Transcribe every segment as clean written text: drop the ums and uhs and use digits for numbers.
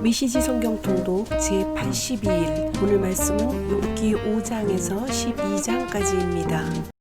메시지 성경 통독 제82일. 오늘 말씀은 욥기 5장에서 12장까지입니다.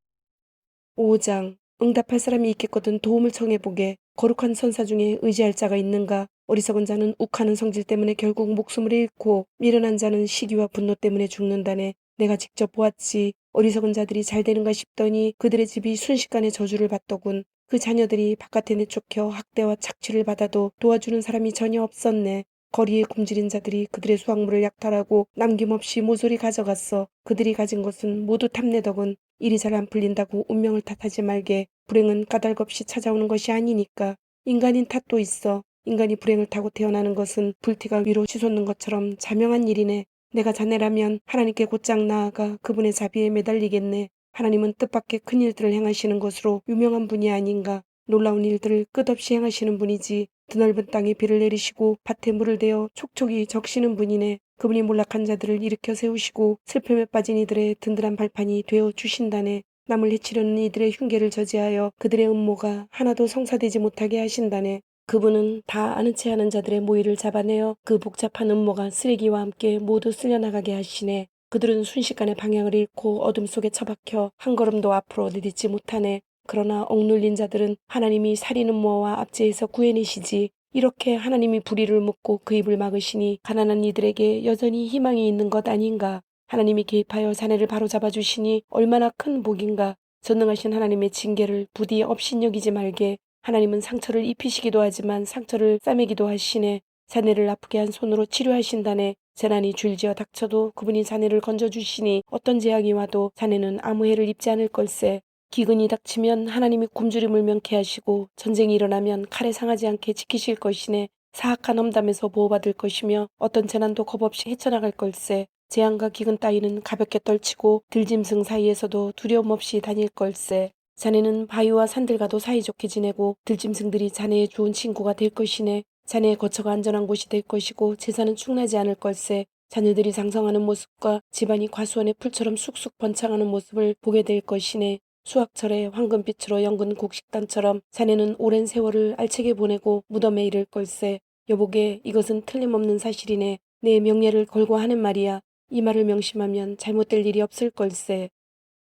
5장. 응답할 사람이 있겠거든 도움을 청해보게. 거룩한 선사 중에 의지할 자가 있는가? 어리석은 자는 욱하는 성질 때문에 결국 목숨을 잃고 미련한 자는 시기와 분노 때문에 죽는다네. 내가 직접 보았지. 어리석은 자들이 잘 되는가 싶더니 그들의 집이 순식간에 저주를 받더군. 그 자녀들이 바깥에 내쫓겨 학대와 착취를 받아도 도와주는 사람이 전혀 없었네. 거리에 굶주린 자들이 그들의 수확물을 약탈하고 남김없이 모조리 가져갔어. 그들이 가진 것은 모두 탐내더군. 일이 잘 안 풀린다고 운명을 탓하지 말게. 불행은 까닭없이 찾아오는 것이 아니니까. 인간인 탓도 있어. 인간이 불행을 타고 태어나는 것은 불티가 위로 치솟는 것처럼 자명한 일이네. 내가 자네라면 하나님께 곧장 나아가 그분의 자비에 매달리겠네. 하나님은 뜻밖의 큰 일들을 행하시는 것으로 유명한 분이 아닌가. 놀라운 일들을 끝없이 행하시는 분이지. 드넓은 땅에 비를 내리시고 밭에 물을 대어 촉촉이 적시는 분이네. 그분이 몰락한 자들을 일으켜 세우시고 슬픔에 빠진 이들의 든든한 발판이 되어 주신다네. 남을 해치려는 이들의 흉계를 저지하여 그들의 음모가 하나도 성사되지 못하게 하신다네. 그분은 다 아는 체 하는 자들의 모의를 잡아내어 그 복잡한 음모가 쓰레기와 함께 모두 쓸려나가게 하시네. 그들은 순식간에 방향을 잃고 어둠 속에 처박혀 한 걸음도 앞으로 내딛지 못하네. 그러나 억눌린 자들은 하나님이 살인 음모와 압제해서 구해내시지. 이렇게 하나님이 불의를 묻고 그 입을 막으시니 가난한 이들에게 여전히 희망이 있는 것 아닌가. 하나님이 개입하여 자네를 바로잡아 주시니 얼마나 큰 복인가. 전능하신 하나님의 징계를 부디 업신여기지 말게. 하나님은 상처를 입히시기도 하지만 상처를 싸매기도 하시네. 자네를 아프게 한 손으로 치료하신다네. 재난이 줄지어 닥쳐도 그분이 자네를 건져주시니 어떤 재앙이 와도 자네는 아무 해를 입지 않을 걸세. 기근이 닥치면 하나님이 굶주림을 명쾌하시고 전쟁이 일어나면 칼에 상하지 않게 지키실 것이네. 사악한 험담에서 보호받을 것이며 어떤 재난도 겁없이 헤쳐나갈 걸세. 재앙과 기근 따위는 가볍게 떨치고 들짐승 사이에서도 두려움 없이 다닐 걸세. 자네는 바위와 산들과도 사이좋게 지내고 들짐승들이 자네의 좋은 친구가 될 것이네. 자네의 거처가 안전한 곳이 될 것이고 재산은 축나지 않을 걸세. 자녀들이 장성하는 모습과 집안이 과수원의 풀처럼 쑥쑥 번창하는 모습을 보게 될 것이네. 수확철에 황금빛으로 연근 곡식단처럼 자네는 오랜 세월을 알차게 보내고 무덤에 이를 걸세. 여보게, 이것은 틀림없는 사실이네. 내 명예를 걸고 하는 말이야. 이 말을 명심하면 잘못될 일이 없을 걸세.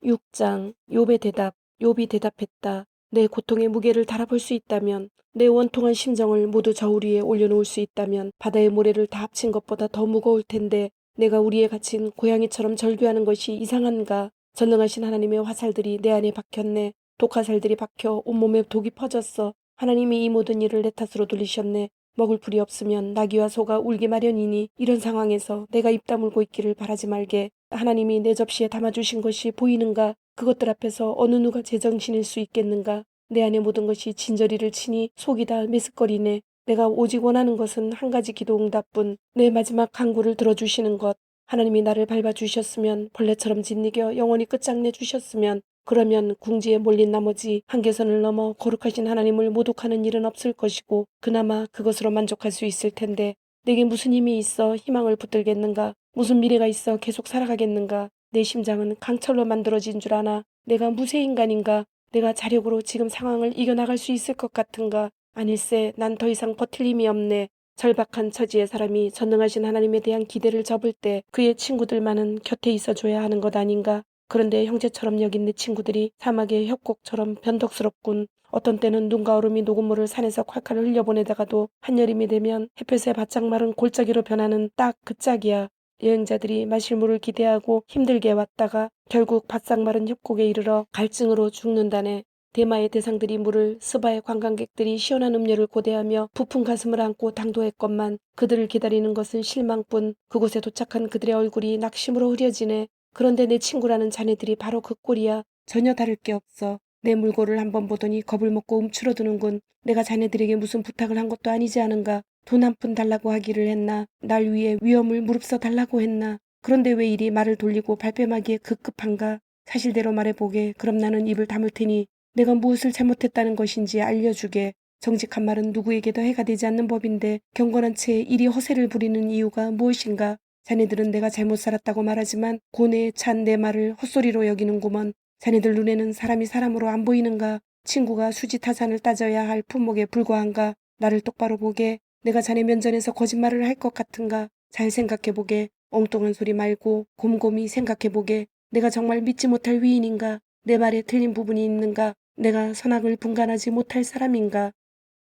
6장. 욥의 대답. 욥이 대답했다. 내 고통의 무게를 달아볼 수 있다면, 내 원통한 심정을 모두 저울 위에 올려놓을 수 있다면 바다의 모래를 다 합친 것보다 더 무거울 텐데 내가 우리에 갇힌 고양이처럼 절규하는 것이 이상한가. 전능하신 하나님의 화살들이 내 안에 박혔네. 독화살들이 박혀 온몸에 독이 퍼졌어. 하나님이 이 모든 일을 내 탓으로 돌리셨네. 먹을 풀이 없으면 나귀와 소가 울기 마련이니 이런 상황에서 내가 입 다물고 있기를 바라지 말게. 하나님이 내 접시에 담아주신 것이 보이는가? 그것들 앞에서 어느 누가 제정신일 수 있겠는가? 내 안의 모든 것이 진저리를 치니 속이 다 메스꺼리네. 내가 오직 원하는 것은 한 가지 기도 응답뿐. 내 마지막 간구를 들어주시는 것. 하나님이 나를 밟아주셨으면, 벌레처럼 짓이겨 영원히 끝장내 주셨으면, 그러면 궁지에 몰린 나머지 한계선을 넘어 거룩하신 하나님을 모독하는 일은 없을 것이고 그나마 그것으로 만족할 수 있을 텐데 내게 무슨 힘이 있어 희망을 붙들겠는가? 무슨 미래가 있어 계속 살아가겠는가? 내 심장은 강철로 만들어진 줄 아나? 내가 무쇠인간인가? 내가 자력으로 지금 상황을 이겨나갈 수 있을 것 같은가? 아닐세, 난 더 이상 버틸 힘이 없네. 절박한 처지의 사람이 전능하신 하나님에 대한 기대를 접을 때 그의 친구들만은 곁에 있어줘야 하는 것 아닌가? 그런데 형제처럼 여긴 내 친구들이 사막의 협곡처럼 변덕스럽군. 어떤 때는 눈과 얼음이 녹은 물을 산에서 콸콸 흘려보내다가도 한여름이 되면 햇볕에 바짝 마른 골짜기로 변하는 딱 그 짝이야. 여행자들이 마실 물을 기대하고 힘들게 왔다가 결국 바싹 마른 협곡에 이르러 갈증으로 죽는다네. 대마의 대상들이 물을, 스바의 관광객들이 시원한 음료를 고대하며 부푼 가슴을 안고 당도했건만 그들을 기다리는 것은 실망뿐. 그곳에 도착한 그들의 얼굴이 낙심으로 흐려지네. 그런데 내 친구라는 자네들이 바로 그 꼴이야. 전혀 다를 게 없어. 내 물고를 한번 보더니 겁을 먹고 움츠러드는군. 내가 자네들에게 무슨 부탁을 한 것도 아니지 않은가. 돈 한 푼 달라고 하기를 했나. 날 위해 위험을 무릅써 달라고 했나. 그런데 왜 이리 말을 돌리고 발뺌하기에 급급한가. 사실대로 말해보게. 그럼 나는 입을 다물 테니 내가 무엇을 잘못했다는 것인지 알려주게. 정직한 말은 누구에게도 해가 되지 않는 법인데 경건한 채 이리 허세를 부리는 이유가 무엇인가. 자네들은 내가 잘못 살았다고 말하지만 고뇌에 찬 내 말을 헛소리로 여기는구먼. 자네들 눈에는 사람이 사람으로 안 보이는가? 친구가 수지타산을 따져야 할 품목에 불과한가? 나를 똑바로 보게. 내가 자네 면전에서 거짓말을 할 것 같은가? 잘 생각해보게. 엉뚱한 소리 말고 곰곰이 생각해보게. 내가 정말 믿지 못할 위인인가? 내 말에 틀린 부분이 있는가? 내가 선악을 분간하지 못할 사람인가?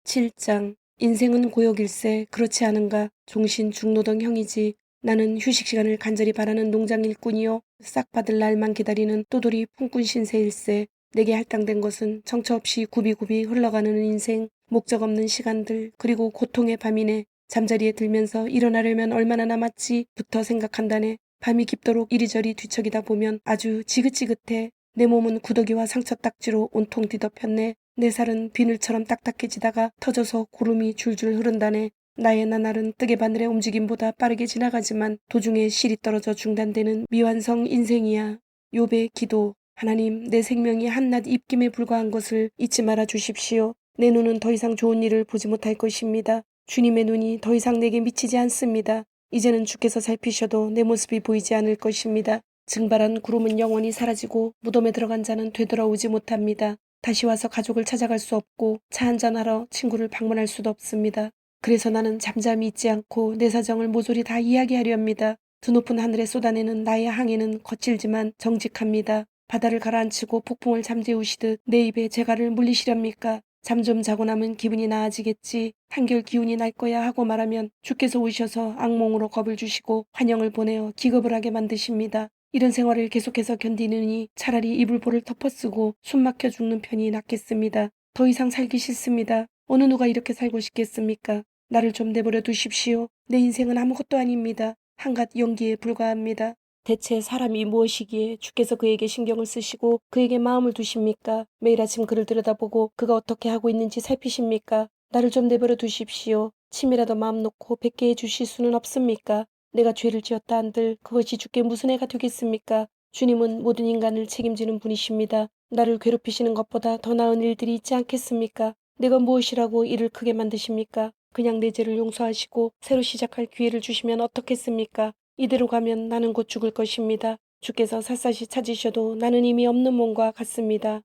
7장. 인생은 고역일세. 그렇지 않은가? 종신 중노동 형이지. 나는 휴식 시간을 간절히 바라는 농장 일꾼이요. 싹 받을 날만 기다리는 또돌이 품꾼 신세일세. 내게 할당된 것은 정처 없이 굽이굽이 흘러가는 인생, 목적 없는 시간들, 그리고 고통의 밤이네. 잠자리에 들면서 일어나려면 얼마나 남았지부터 생각한다네. 밤이 깊도록 이리저리 뒤척이다 보면 아주 지긋지긋해. 내 몸은 구더기와 상처 딱지로 온통 뒤덮였네. 내 살은 비늘처럼 딱딱해지다가 터져서 고름이 줄줄 흐른다네. 나의 나날은 뜨개 바늘의 움직임보다 빠르게 지나가지만 도중에 실이 떨어져 중단되는 미완성 인생이야. 욥의 기도. 하나님, 내 생명이 한낱 입김에 불과한 것을 잊지 말아 주십시오. 내 눈은 더 이상 좋은 일을 보지 못할 것입니다. 주님의 눈이 더 이상 내게 미치지 않습니다. 이제는 주께서 살피셔도 내 모습이 보이지 않을 것입니다. 증발한 구름은 영원히 사라지고 무덤에 들어간 자는 되돌아오지 못합니다. 다시 와서 가족을 찾아갈 수 없고 차 한잔하러 친구를 방문할 수도 없습니다. 그래서 나는 잠잠히 있지 않고 내 사정을 모조리 다 이야기하려 합니다. 드높은 하늘에 쏟아내는 나의 항해는 거칠지만 정직합니다. 바다를 가라앉히고 폭풍을 잠재우시듯 내 입에 재갈을 물리시렵니까? 잠 좀 자고 나면 기분이 나아지겠지. 한결 기운이 날 거야 하고 말하면 주께서 오셔서 악몽으로 겁을 주시고 환영을 보내어 기겁을 하게 만드십니다. 이런 생활을 계속해서 견디느니 차라리 이불보를 덮어쓰고 숨막혀 죽는 편이 낫겠습니다. 더 이상 살기 싫습니다. 어느 누가 이렇게 살고 싶겠습니까? 나를 좀 내버려 두십시오. 내 인생은 아무것도 아닙니다. 한갓 연기에 불과합니다. 대체 사람이 무엇이기에 주께서 그에게 신경을 쓰시고 그에게 마음을 두십니까? 매일 아침 그를 들여다보고 그가 어떻게 하고 있는지 살피십니까? 나를 좀 내버려 두십시오. 침이라도 마음 놓고 뵙게 해주실 수는 없습니까? 내가 죄를 지었다 한들 그것이 주께 무슨 해가 되겠습니까? 주님은 모든 인간을 책임지는 분이십니다. 나를 괴롭히시는 것보다 더 나은 일들이 있지 않겠습니까? 내가 무엇이라고 일을 크게 만드십니까? 그냥 내 죄를 용서하시고 새로 시작할 기회를 주시면 어떻겠습니까? 이대로 가면 나는 곧 죽을 것입니다. 주께서 샅샅이 찾으셔도 나는 이미 없는 몸과 같습니다.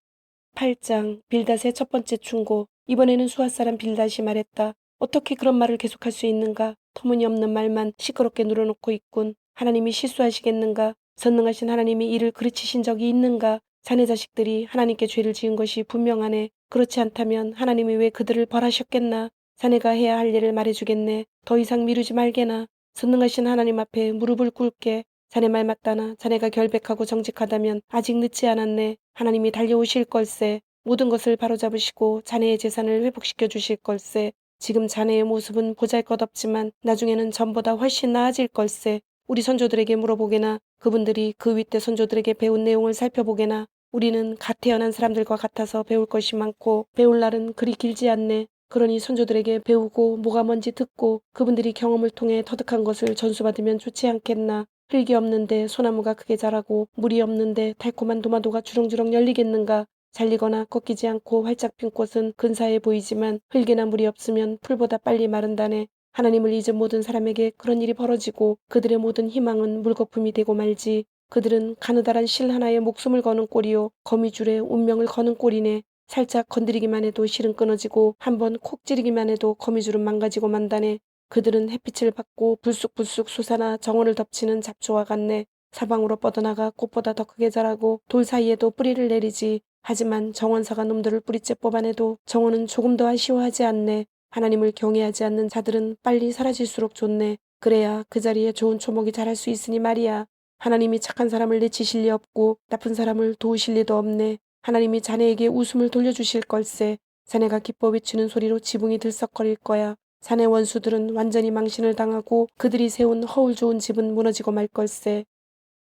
8장. 빌닷의 첫 번째 충고. 이번에는 수앗사람 빌닷이 말했다. 어떻게 그런 말을 계속할 수 있는가? 터무니없는 말만 시끄럽게 늘어놓고 있군. 하나님이 실수하시겠는가? 전능하신 하나님이 이를 그르치신 적이 있는가? 자네 자식들이 하나님께 죄를 지은 것이 분명하네. 그렇지 않다면 하나님이 왜 그들을 벌하셨겠나? 자네가 해야 할 일을 말해주겠네. 더 이상 미루지 말게나. 전능하신 하나님 앞에 무릎을 꿇게. 자네 말 맞다나 자네가 결백하고 정직하다면 아직 늦지 않았네. 하나님이 달려오실 걸세. 모든 것을 바로잡으시고 자네의 재산을 회복시켜 주실 걸세. 지금 자네의 모습은 보잘것없지만 나중에는 전보다 훨씬 나아질 걸세. 우리 선조들에게 물어보게나 그분들이 그 윗대 선조들에게 배운 내용을 살펴보게나 우리는 갓 태어난 사람들과 같아서 배울 것이 많고 배울 날은 그리 길지 않네. 그러니 선조들에게 배우고 뭐가 뭔지 듣고 그분들이 경험을 통해 터득한 것을 전수받으면 좋지 않겠나. 흙이 없는데 소나무가 크게 자라고 물이 없는데 달콤한 도마도가 주렁주렁 열리겠는가. 잘리거나 꺾이지 않고 활짝 핀 꽃은 근사해 보이지만 흙이나 물이 없으면 풀보다 빨리 마른다네. 하나님을 잊은 모든 사람에게 그런 일이 벌어지고 그들의 모든 희망은 물거품이 되고 말지. 그들은 가느다란 실 하나에 목숨을 거는 꼴이요 거미줄에 운명을 거는 꼴이네. 살짝 건드리기만 해도 실은 끊어지고 한번 콕 찌르기만 해도 거미줄은 망가지고 만다네. 그들은 햇빛을 받고 불쑥불쑥 솟아나 정원을 덮치는 잡초와 같네. 사방으로 뻗어나가 꽃보다 더 크게 자라고 돌 사이에도 뿌리를 내리지. 하지만 정원사가 놈들을 뿌리째 뽑아내도 정원은 조금 더 아쉬워하지 않네. 하나님을 경외하지 않는 자들은 빨리 사라질수록 좋네. 그래야 그 자리에 좋은 초목이 자랄 수 있으니 말이야. 하나님이 착한 사람을 내치실 리 없고 나쁜 사람을 도우실 리도 없네. 하나님이 자네에게 웃음을 돌려주실 걸세. 자네가 기뻐 외치는 소리로 지붕이 들썩거릴 거야. 자네 원수들은 완전히 망신을 당하고 그들이 세운 허울 좋은 집은 무너지고 말 걸세.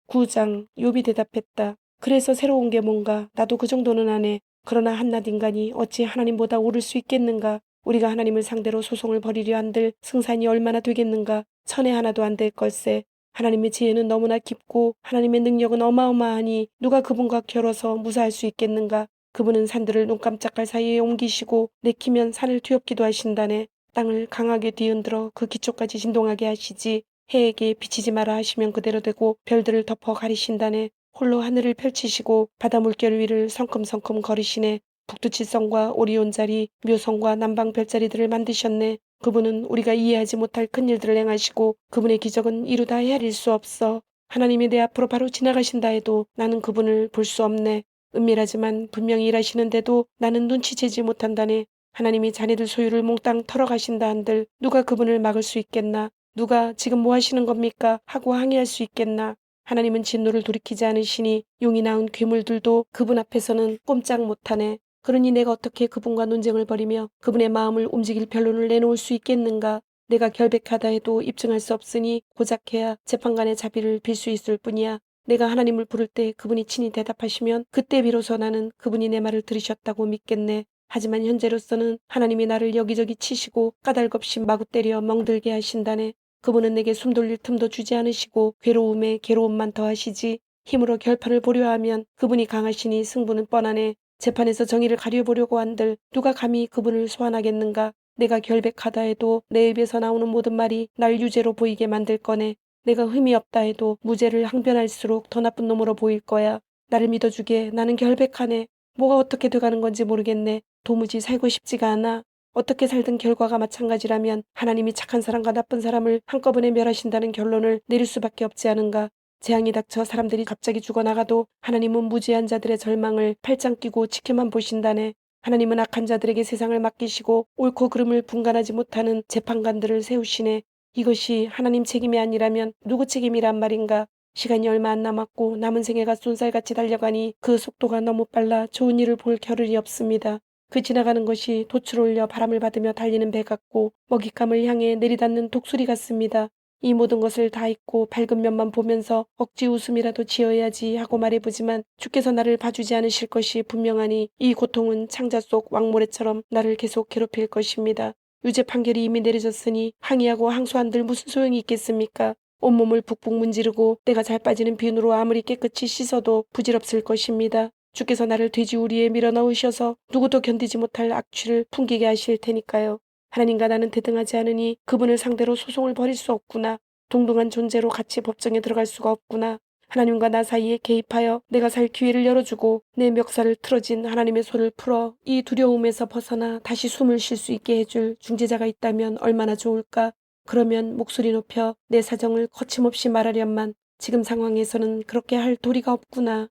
9장. 욥이 대답했다. 그래서 새로운 게 뭔가 나도 그 정도는 안 해. 그러나 한낱 인간이 어찌 하나님보다 오를 수 있겠는가. 우리가 하나님을 상대로 소송을 벌이려 한들 승산이 얼마나 되겠는가. 천에 하나도 안 될 걸세. 하나님의 지혜는 너무나 깊고 하나님의 능력은 어마어마하니 누가 그분과 겨뤄서 무사할 수 있겠는가. 그분은 산들을 눈 깜짝할 사이에 옮기시고 내키면 산을 뒤엎기도 하신다네. 땅을 강하게 뒤흔들어 그 기초까지 진동하게 하시지. 해에게 비치지 마라 하시면 그대로 되고 별들을 덮어 가리신다네. 홀로 하늘을 펼치시고 바다 물결 위를 성큼성큼 걸으시네. 북두칠성과 오리온 자리, 묘성과 남방 별자리들을 만드셨네. 그분은 우리가 이해하지 못할 큰일들을 행하시고 그분의 기적은 이루다 헤아릴 수 없어. 하나님이 내 앞으로 바로 지나가신다 해도 나는 그분을 볼 수 없네. 은밀하지만 분명히 일하시는데도 나는 눈치채지 못한다네. 하나님이 자네들 소유를 몽땅 털어가신다 한들 누가 그분을 막을 수 있겠나? 누가 지금 뭐 하시는 겁니까? 하고 항의할 수 있겠나? 하나님은 진노를 돌이키지 않으시니 용이 낳은 괴물들도 그분 앞에서는 꼼짝 못하네. 그러니 내가 어떻게 그분과 논쟁을 벌이며 그분의 마음을 움직일 변론을 내놓을 수 있겠는가? 내가 결백하다 해도 입증할 수 없으니 고작해야 재판관의 자비를 빌 수 있을 뿐이야. 내가 하나님을 부를 때 그분이 친히 대답하시면 그때 비로소 나는 그분이 내 말을 들으셨다고 믿겠네. 하지만 현재로서는 하나님이 나를 여기저기 치시고 까닭없이 마구 때려 멍들게 하신다네. 그분은 내게 숨 돌릴 틈도 주지 않으시고 괴로움에 괴로움만 더하시지. 힘으로 결판을 보려 하면 그분이 강하시니 승부는 뻔하네. 재판에서 정의를 가려보려고 한들 누가 감히 그분을 소환하겠는가. 내가 결백하다 해도 내 입에서 나오는 모든 말이 날 유죄로 보이게 만들 거네. 내가 흠이 없다 해도 무죄를 항변할수록 더 나쁜 놈으로 보일 거야. 나를 믿어주게. 나는 결백하네. 뭐가 어떻게 돼가는 건지 모르겠네. 도무지 살고 싶지가 않아. 어떻게 살든 결과가 마찬가지라면 하나님이 착한 사람과 나쁜 사람을 한꺼번에 멸하신다는 결론을 내릴 수밖에 없지 않은가. 재앙이 닥쳐 사람들이 갑자기 죽어나가도 하나님은 무죄한 자들의 절망을 팔짱 끼고 지켜만 보신다네. 하나님은 악한 자들에게 세상을 맡기시고 옳고 그름을 분간하지 못하는 재판관들을 세우시네. 이것이 하나님 책임이 아니라면 누구 책임이란 말인가. 시간이 얼마 안 남았고 남은 생애가 쏜살같이 달려가니 그 속도가 너무 빨라 좋은 일을 볼 겨를이 없습니다. 그 지나가는 것이 돛을 올려 바람을 받으며 달리는 배 같고 먹잇감을 향해 내리닫는 독수리 같습니다. 이 모든 것을 다 잊고 밝은 면만 보면서 억지 웃음이라도 지어야지 하고 말해보지만 주께서 나를 봐주지 않으실 것이 분명하니 이 고통은 창자 속 왕모래처럼 나를 계속 괴롭힐 것입니다. 유죄 판결이 이미 내려졌으니 항의하고 항소한들 무슨 소용이 있겠습니까? 온몸을 북북 문지르고 때가 잘 빠지는 비누로 아무리 깨끗이 씻어도 부질없을 것입니다. 주께서 나를 돼지우리에 밀어넣으셔서 누구도 견디지 못할 악취를 풍기게 하실 테니까요. 하나님과 나는 대등하지 않으니 그분을 상대로 소송을 벌일 수 없구나. 동등한 존재로 같이 법정에 들어갈 수가 없구나. 하나님과 나 사이에 개입하여 내가 살 기회를 열어주고 내 멱살을 틀어진 하나님의 손을 풀어 이 두려움에서 벗어나 다시 숨을 쉴 수 있게 해줄 중재자가 있다면 얼마나 좋을까. 그러면 목소리 높여 내 사정을 거침없이 말하련만 지금 상황에서는 그렇게 할 도리가 없구나.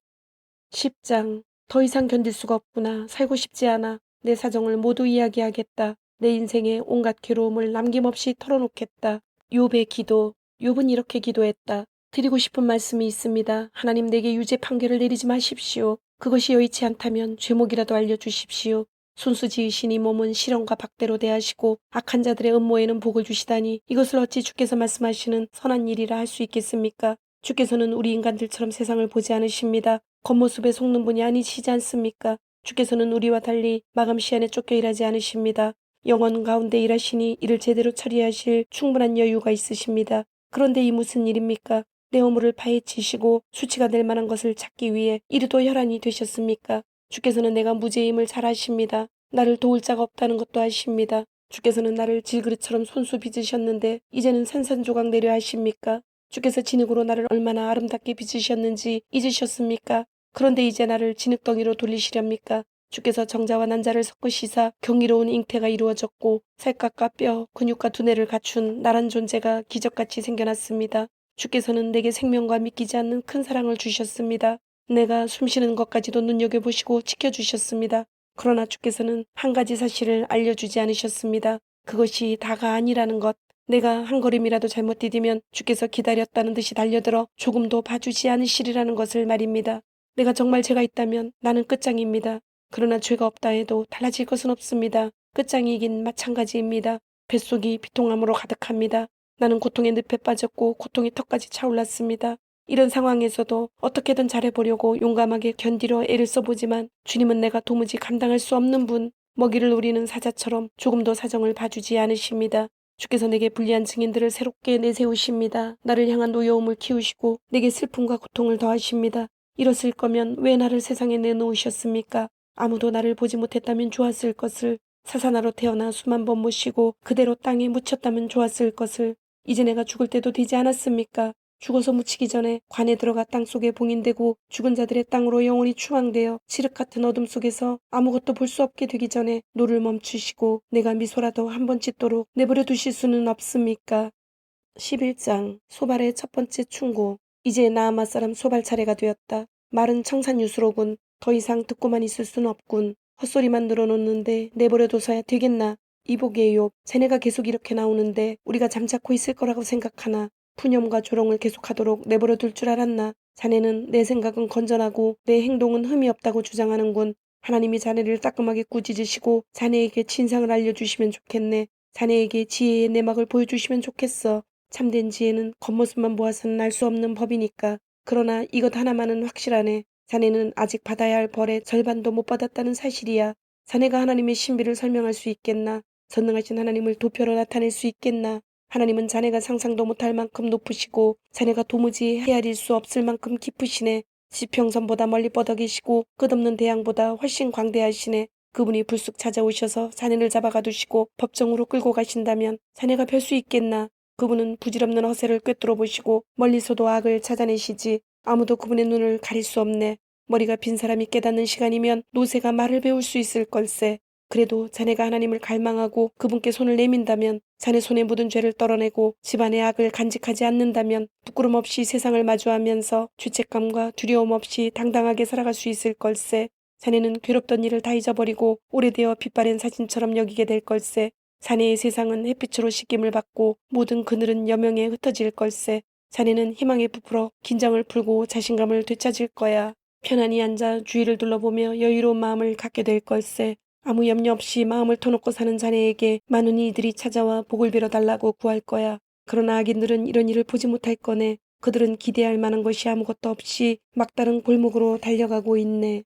10장. 더 이상 견딜 수가 없구나. 살고 싶지 않아. 내 사정을 모두 이야기하겠다. 내 인생의 온갖 괴로움을 남김없이 털어놓겠다. 욥의 기도. 욥은 이렇게 기도했다. 드리고 싶은 말씀이 있습니다. 하나님 내게 유죄 판결을 내리지 마십시오. 그것이 여의치 않다면 죄목이라도 알려주십시오. 손수 지으신 이 몸은 실험과 박대로 대하시고 악한 자들의 음모에는 복을 주시다니 이것을 어찌 주께서 말씀하시는 선한 일이라 할 수 있겠습니까? 주께서는 우리 인간들처럼 세상을 보지 않으십니다. 겉모습에 속는 분이 아니시지 않습니까? 주께서는 우리와 달리 마감 시한에 쫓겨 일하지 않으십니다. 영원 가운데 일하시니 이를 제대로 처리하실 충분한 여유가 있으십니다. 그런데 이 무슨 일입니까? 내 허물을 파헤치시고 수치가 될 만한 것을 찾기 위해 이르도 혈안이 되셨습니까? 주께서는 내가 무죄임을 잘 아십니다. 나를 도울 자가 없다는 것도 아십니다. 주께서는 나를 질그릇처럼 손수 빚으셨는데 이제는 산산조각 내려 하십니까? 주께서 진흙으로 나를 얼마나 아름답게 빚으셨는지 잊으셨습니까? 그런데 이제 나를 진흙덩이로 돌리시렵니까? 주께서 정자와 난자를 섞으시사 경이로운 잉태가 이루어졌고 살갗과 뼈, 근육과 두뇌를 갖춘 나란 존재가 기적같이 생겨났습니다. 주께서는 내게 생명과 믿기지 않는 큰 사랑을 주셨습니다. 내가 숨쉬는 것까지도 눈여겨보시고 지켜주셨습니다. 그러나 주께서는 한 가지 사실을 알려주지 않으셨습니다. 그것이 다가 아니라는 것. 내가 한 걸음이라도 잘못 디디면 주께서 기다렸다는 듯이 달려들어 조금도 봐주지 않으시리라는 것을 말입니다. 내가 정말 죄가 있다면 나는 끝장입니다. 그러나 죄가 없다 해도 달라질 것은 없습니다. 끝장이긴 마찬가지입니다. 뱃속이 비통함으로 가득합니다. 나는 고통의 늪에 빠졌고 고통이 턱까지 차올랐습니다. 이런 상황에서도 어떻게든 잘해보려고 용감하게 견디려 애를 써보지만 주님은 내가 도무지 감당할 수 없는 분, 먹이를 노리는 사자처럼 조금도 사정을 봐주지 않으십니다. 주께서 내게 불리한 증인들을 새롭게 내세우십니다. 나를 향한 노여움을 키우시고 내게 슬픔과 고통을 더하십니다. 이랬을 거면 왜 나를 세상에 내놓으셨습니까? 아무도 나를 보지 못했다면 좋았을 것을, 사사나로 태어나 수만 번 모시고 그대로 땅에 묻혔다면 좋았을 것을, 이제 내가 죽을 때도 되지 않았습니까? 죽어서 묻히기 전에 관에 들어가 땅속에 봉인되고 죽은 자들의 땅으로 영원히 추방되어 칠흑 같은 어둠 속에서 아무것도 볼 수 없게 되기 전에 노를 멈추시고 내가 미소라도 한 번 짓도록 내버려 두실 수는 없습니까? 11장 소발의 첫 번째 충고. 이제 나아마 사람 소발 차례가 되었다. 말은 청산유수로군. 더 이상 듣고만 있을 순 없군. 헛소리만 늘어놓는데 내버려둬서야 되겠나. 이복의 욥, 쟤네가 계속 이렇게 나오는데 우리가 잠자코 있을 거라고 생각하나. 푸념과 조롱을 계속하도록 내버려둘 줄 알았나. 자네는 내 생각은 건전하고 내 행동은 흠이 없다고 주장하는군. 하나님이 자네를 따끔하게 꾸짖으시고 자네에게 진상을 알려주시면 좋겠네. 자네에게 지혜의 내막을 보여주시면 좋겠어. 참된 지혜는 겉모습만 보아서는 알 수 없는 법이니까. 그러나 이것 하나만은 확실하네. 자네는 아직 받아야 할 벌의 절반도 못 받았다는 사실이야. 자네가 하나님의 신비를 설명할 수 있겠나? 전능하신 하나님을 도표로 나타낼 수 있겠나? 하나님은 자네가 상상도 못할 만큼 높으시고 자네가 도무지 헤아릴 수 없을 만큼 깊으시네. 지평선보다 멀리 뻗어 계시고 끝없는 대양보다 훨씬 광대하시네. 그분이 불쑥 찾아오셔서 자네를 잡아가두시고 법정으로 끌고 가신다면 자네가 별 수 있겠나? 그분은 부질없는 허세를 꿰뚫어 보시고 멀리서도 악을 찾아내시지. 아무도 그분의 눈을 가릴 수 없네. 머리가 빈 사람이 깨닫는 시간이면 노새가 말을 배울 수 있을 걸세. 그래도 자네가 하나님을 갈망하고 그분께 손을 내민다면, 자네 손에 묻은 죄를 떨어내고 집안의 악을 간직하지 않는다면 부끄럼 없이 세상을 마주하면서 죄책감과 두려움 없이 당당하게 살아갈 수 있을 걸세. 자네는 괴롭던 일을 다 잊어버리고 오래되어 빛바랜 사진처럼 여기게 될 걸세. 자네의 세상은 햇빛으로 씻김을 받고 모든 그늘은 여명에 흩어질 걸세. 자네는 희망에 부풀어 긴장을 풀고 자신감을 되찾을 거야. 편안히 앉아 주위를 둘러보며 여유로운 마음을 갖게 될 걸세. 아무 염려 없이 마음을 터놓고 사는 자네에게 많은 이들이 찾아와 복을 빌어달라고 구할 거야. 그러나 악인들은 이런 일을 보지 못할 거네. 그들은 기대할 만한 것이 아무것도 없이 막다른 골목으로 달려가고 있네.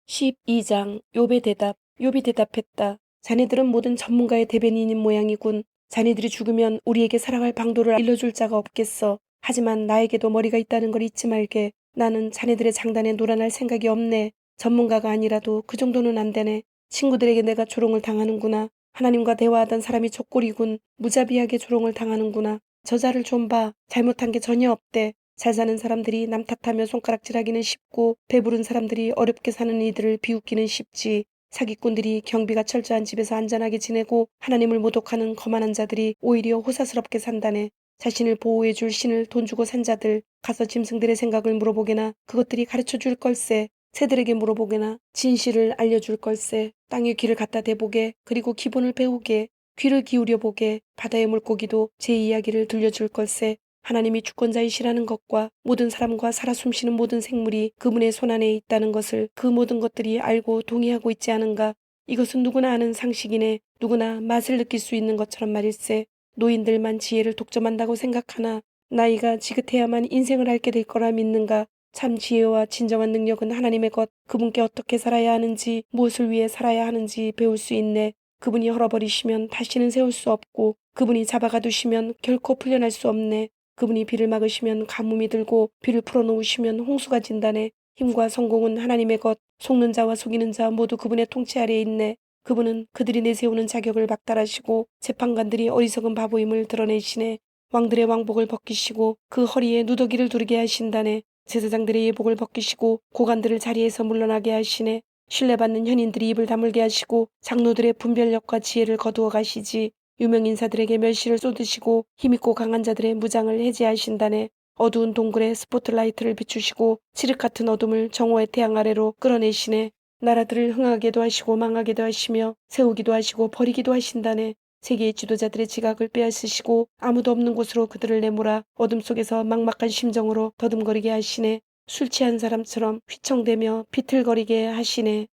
12장 욥의 대답. 욥이 대답했다. 자네들은 모든 전문가의 대변인인 모양이군. 자네들이 죽으면 우리에게 살아갈 방도를 알려줄 자가 없겠어. 하지만 나에게도 머리가 있다는 걸 잊지 말게. 나는 자네들의 장단에 놀아날 생각이 없네. 전문가가 아니라도 그 정도는 안 되네. 친구들에게 내가 조롱을 당하는구나. 하나님과 대화하던 사람이 족골이군. 무자비하게 조롱을 당하는구나. 저자를 좀 봐. 잘못한 게 전혀 없대. 잘 사는 사람들이 남 탓하며 손가락질하기는 쉽고 배부른 사람들이 어렵게 사는 이들을 비웃기는 쉽지. 사기꾼들이 경비가 철저한 집에서 안전하게 지내고 하나님을 모독하는 거만한 자들이 오히려 호사스럽게 산다네. 자신을 보호해줄 신을 돈 주고 산 자들, 가서 짐승들의 생각을 물어보게나 그것들이 가르쳐줄 걸세. 새들에게 물어보게나 진실을 알려줄 걸세. 땅에 귀를 갖다 대보게, 그리고 기본을 배우게. 귀를 기울여 보게. 바다의 물고기도 제 이야기를 들려줄 걸세. 하나님이 주권자이시라는 것과 모든 사람과 살아 숨쉬는 모든 생물이 그분의 손안에 있다는 것을 그 모든 것들이 알고 동의하고 있지 않은가. 이것은 누구나 아는 상식이네. 누구나 맛을 느낄 수 있는 것처럼 말일세. 노인들만 지혜를 독점한다고 생각하나 나이가 지긋해야만 인생을 앓게 될 거라 믿는가. 참 지혜와 진정한 능력은 하나님의 것. 그분께 어떻게 살아야 하는지, 무엇을 위해 살아야 하는지 배울 수 있네. 그분이 헐어버리시면 다시는 세울 수 없고 그분이 잡아가두시면 결코 풀려날 수 없네. 그분이 비를 막으시면 가뭄이 들고 비를 풀어놓으시면 홍수가 진다네. 힘과 성공은 하나님의 것. 속는 자와 속이는 자 모두 그분의 통치 아래에 있네. 그분은 그들이 내세우는 자격을 박탈하시고 재판관들이 어리석은 바보임을 드러내시네. 왕들의 왕복을 벗기시고 그 허리에 누더기를 두르게 하신다네. 제사장들의 예복을 벗기시고 고관들을 자리에서 물러나게 하시네. 신뢰받는 현인들이 입을 다물게 하시고 장로들의 분별력과 지혜를 거두어 가시지. 유명 인사들에게 멸시를 쏟으시고 힘있고 강한 자들의 무장을 해제하신다네. 어두운 동굴에 스포트라이트를 비추시고 칠흑 같은 어둠을 정오의 태양 아래로 끌어내시네. 나라들을 흥하게도 하시고 망하게도 하시며 세우기도 하시고 버리기도 하신다네. 세계의 지도자들의 지각을 빼앗으시고 아무도 없는 곳으로 그들을 내몰아 어둠 속에서 막막한 심정으로 더듬거리게 하시네. 술 취한 사람처럼 휘청대며 비틀거리게 하시네.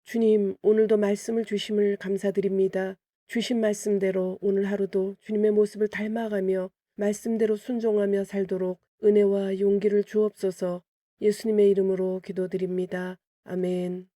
주님, 오늘도 말씀을 주심을 감사드립니다. 주신 말씀대로 오늘 하루도 주님의 모습을 닮아가며 말씀대로 순종하며 살도록 은혜와 용기를 주옵소서. 예수님의 이름으로 기도드립니다. 아멘.